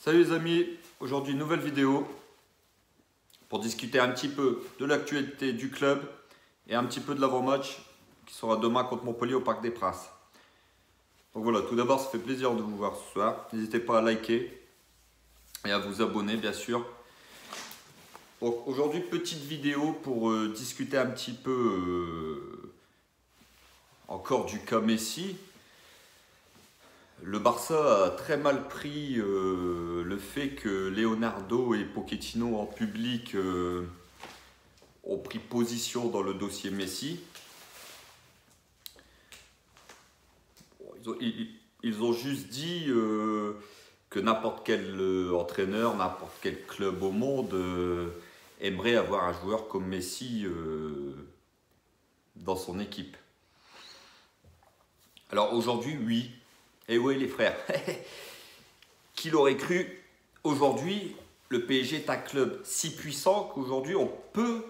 Salut les amis, aujourd'hui nouvelle vidéo pour discuter un petit peu de l'actualité du club et un petit peu de l'avant-match qui sera demain contre Montpellier au Parc des Princes. Donc voilà, tout d'abord ça fait plaisir de vous voir ce soir, n'hésitez pas à liker et à vous abonner bien sûr. Donc aujourd'hui petite vidéo pour discuter un petit peu encore du cas Messi. Le Barça a très mal pris le fait que Leonardo et Pochettino en public ont pris position dans le dossier Messi. Ils ont juste dit que n'importe quel entraîneur, n'importe quel club au monde aimerait avoir un joueur comme Messi dans son équipe. Alors aujourd'hui, oui. Et oui les frères, qui l'aurait cru? Aujourd'hui, le PSG est un club si puissant qu'aujourd'hui on peut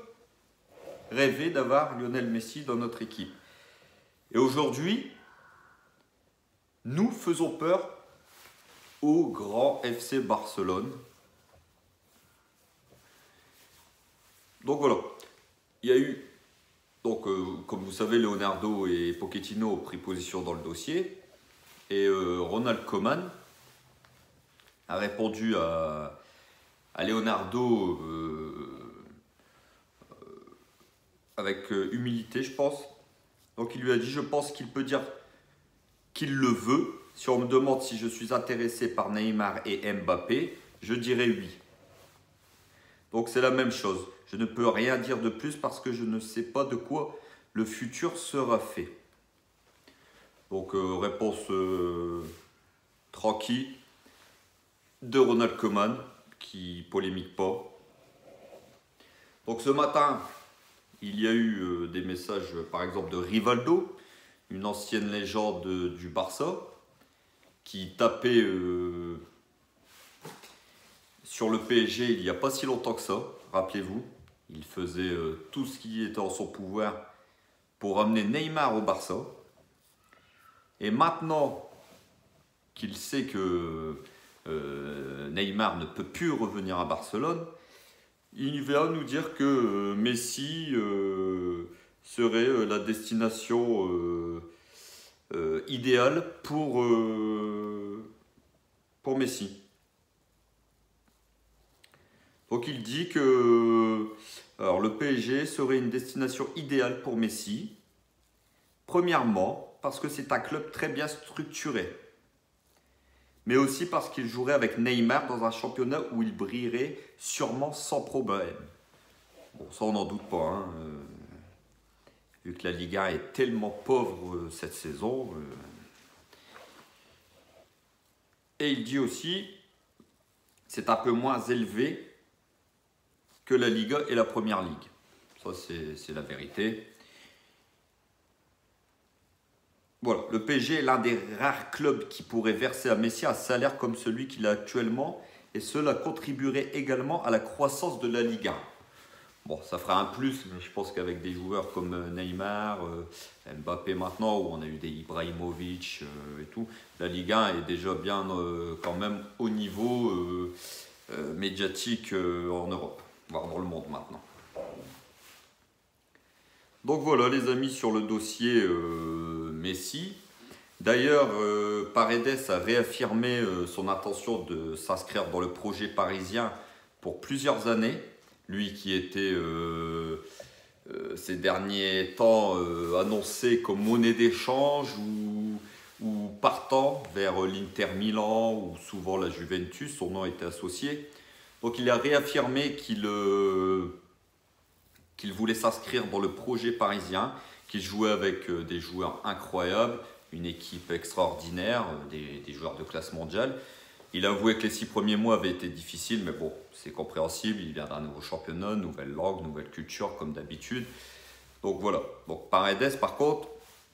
rêver d'avoir Lionel Messi dans notre équipe. Et aujourd'hui, nous faisons peur au grand FC Barcelone. Donc voilà, il y a eu, donc, comme vous savez, Leonardo et Pochettino ont pris position dans le dossier. Et Ronald Koeman a répondu à Leonardo avec humilité, je pense. Donc il lui a dit, je pense qu'il peut dire qu'il le veut. Si on me demande si je suis intéressé par Neymar et Mbappé, je dirais oui. Donc c'est la même chose. Je ne peux rien dire de plus parce que je ne sais pas de quoi le futur sera fait. Donc réponse tranquille de Ronald Koeman qui polémique pas. Donc ce matin, il y a eu des messages par exemple de Rivaldo, une ancienne légende du Barça, qui tapait sur le PSG il n'y a pas si longtemps que ça, rappelez-vous. Il faisait tout ce qui était en son pouvoir pour amener Neymar au Barça. Et maintenant qu'il sait que Neymar ne peut plus revenir à Barcelone, il vient nous dire que Messi serait la destination idéale pour Messi. Donc il dit que alors, le PSG serait une destination idéale pour Messi. Premièrement, parce que c'est un club très bien structuré. Mais aussi parce qu'il jouerait avec Neymar dans un championnat où il brillerait sûrement sans problème. Bon, ça on n'en doute pas. Hein. Vu que la Liga est tellement pauvre cette saison. Et il dit aussi, c'est un peu moins élevé que la Liga et la Première Ligue. Ça c'est la vérité. Voilà, le PSG est l'un des rares clubs qui pourrait verser à Messi un salaire comme celui qu'il a actuellement et cela contribuerait également à la croissance de la Ligue 1. Bon, ça fera un plus, mais je pense qu'avec des joueurs comme Neymar, Mbappé maintenant, où on a eu des Ibrahimovic et tout, la Ligue 1 est déjà bien quand même au niveau médiatique en Europe, voire dans le monde maintenant. Donc voilà les amis sur le dossier Messi. D'ailleurs, Paredes a réaffirmé son intention de s'inscrire dans le projet parisien pour plusieurs années. Lui qui était ces derniers temps annoncé comme monnaie d'échange ou partant vers l'Inter Milan ou souvent la Juventus, son nom était associé. Donc il a réaffirmé qu'il voulait s'inscrire dans le projet parisien, qu'il jouait avec des joueurs incroyables, une équipe extraordinaire, des joueurs de classe mondiale. Il a avoué que les 6 premiers mois avaient été difficiles, mais bon, c'est compréhensible, il vient d'un nouveau championnat, nouvelle langue, nouvelle culture, comme d'habitude. Donc voilà. Donc Paredes, par contre,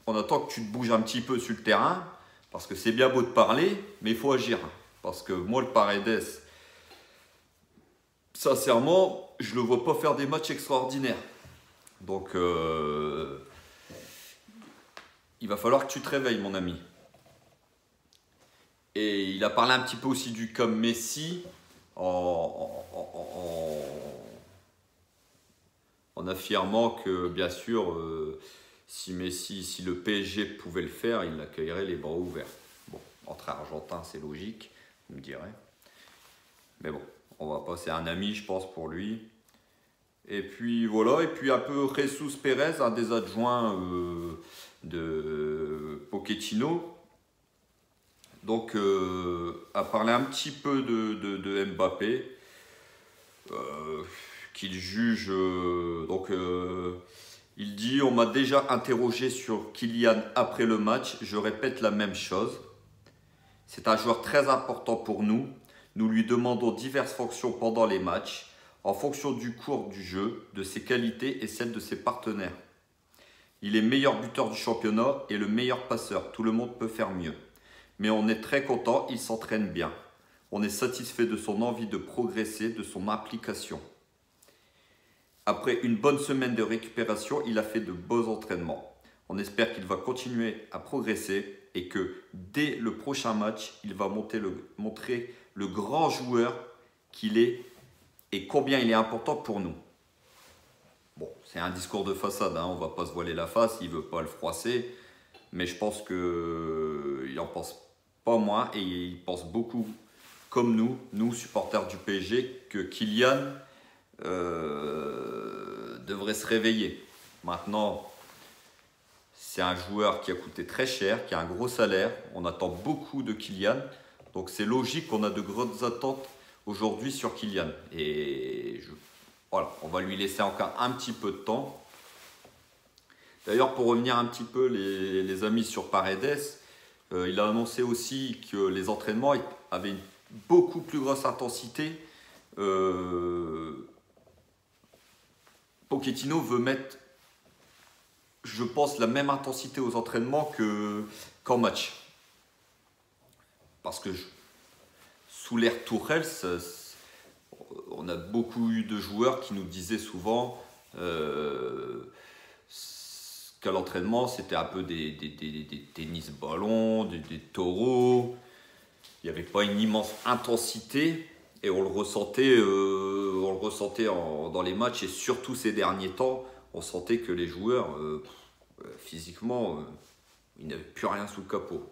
on attend que tu te bouges un petit peu sur le terrain, parce que c'est bien beau de parler, mais il faut agir. Parce que moi, le Paredes, sincèrement, je ne le vois pas faire des matchs extraordinaires. Donc, il va falloir que tu te réveilles, mon ami. Et il a parlé un petit peu aussi du cas Messi en affirmant que bien sûr, si le PSG pouvait le faire, il l'accueillerait les bras ouverts. Bon, entre Argentins, c'est logique, vous me direz. Mais bon, on va passer un ami, je pense, pour lui. Et puis voilà, et puis un peu Jesus Pérez, un des adjoints de Pochettino. Donc, a parlé un petit peu de Mbappé, qu'il juge. Il dit: on m'a déjà interrogé sur Kylian après le match, je répète la même chose. C'est un joueur très important pour nous. Nous lui demandons diverses fonctions pendant les matchs, en fonction du cours du jeu, de ses qualités et celles de ses partenaires. Il est meilleur buteur du championnat et le meilleur passeur. Tout le monde peut faire mieux. Mais on est très content, il s'entraîne bien. On est satisfait de son envie de progresser, de son implication. Après une bonne semaine de récupération, il a fait de beaux entraînements. On espère qu'il va continuer à progresser et que dès le prochain match, il va montrer le grand joueur qu'il est et combien il est important pour nous. Bon, c'est un discours de façade, hein, on ne va pas se voiler la face, il ne veut pas le froisser, mais je pense qu'il n'en pense pas moins et il pense beaucoup comme nous supporters du PSG, que Kylian devrait se réveiller. Maintenant, c'est un joueur qui a coûté très cher, qui a un gros salaire, on attend beaucoup de Kylian, donc c'est logique qu'on a de grandes attentes aujourd'hui sur Kylian. Et voilà, on va lui laisser encore un petit peu de temps. D'ailleurs, pour revenir un petit peu les amis sur Paredes, il a annoncé aussi que les entraînements avaient une beaucoup plus grosse intensité. Pochettino veut mettre, je pense, la même intensité aux entraînements qu'en match. Parce que sous l'ère Tourelle, on a beaucoup eu de joueurs qui nous disaient souvent qu'à l'entraînement, c'était un peu des tennis-ballons, des taureaux. Il n'y avait pas une immense intensité et on le ressentait, dans les matchs, et surtout ces derniers temps, on sentait que les joueurs, physiquement, ils n'avaient plus rien sous le capot.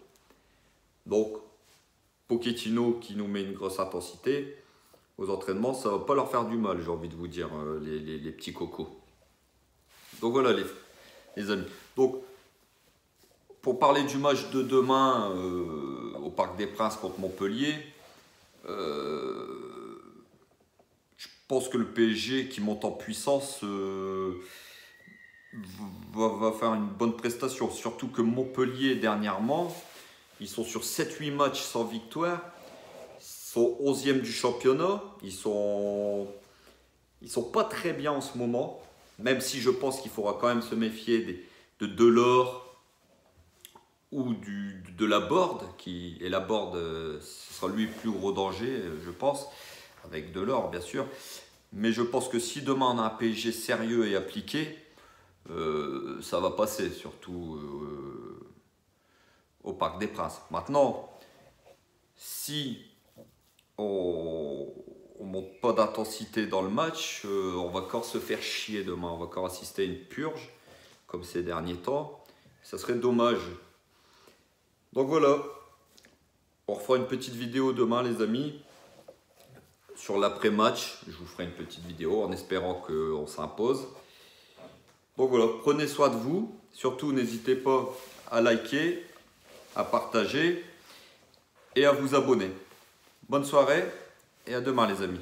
Donc, Pochettino qui nous met une grosse intensité aux entraînements, ça ne va pas leur faire du mal, j'ai envie de vous dire, les petits cocos. Donc voilà les amis. Donc, pour parler du match de demain au Parc des Princes contre Montpellier, je pense que le PSG qui monte en puissance va faire une bonne prestation. Surtout que Montpellier, dernièrement, ils sont sur 7-8 matchs sans victoire. Ils sont 11e du championnat. Ils sont pas très bien en ce moment. Même si je pense qu'il faudra quand même se méfier de Delors ou de Laborde. Et Laborde, ce sera lui le plus gros danger, je pense. Avec Delors, bien sûr. Mais je pense que si demain on a un PSG sérieux et appliqué, ça va passer, surtout au Parc des Princes. Maintenant, si on ne monte pas d'intensité dans le match, on va encore se faire chier demain. On va encore assister à une purge, comme ces derniers temps. Ça serait dommage. Donc voilà, on refera une petite vidéo demain, les amis. Sur l'après-match, je vous ferai une petite vidéo en espérant qu'on s'impose. Donc voilà, prenez soin de vous. Surtout, n'hésitez pas à liker, à partager et à vous abonner. Bonne soirée et à demain les amis.